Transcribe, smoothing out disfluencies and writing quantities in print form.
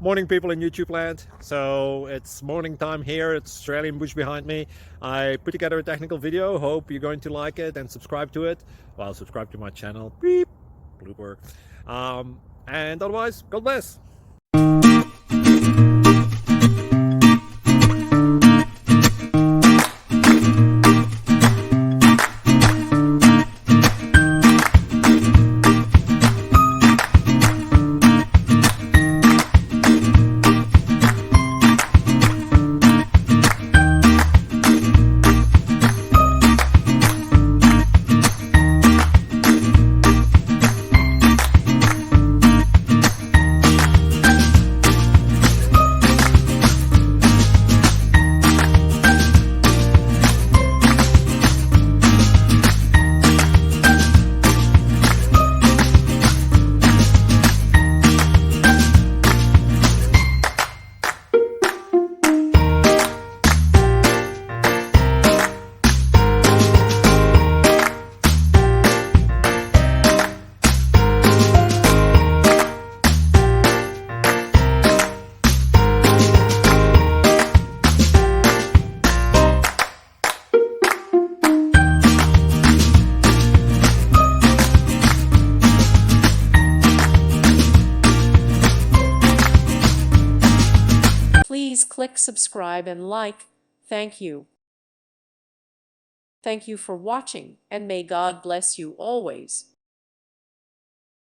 Morning, people in YouTube land. So it's morning time here. It's Australian bush behind me. I put together a technical video. Hope you're going to like it and subscribe to it. Well, subscribe to my channel. Beep, blooper. And otherwise, God bless. Please click subscribe and like. Thank you. Thank you for watching, and may God bless you always.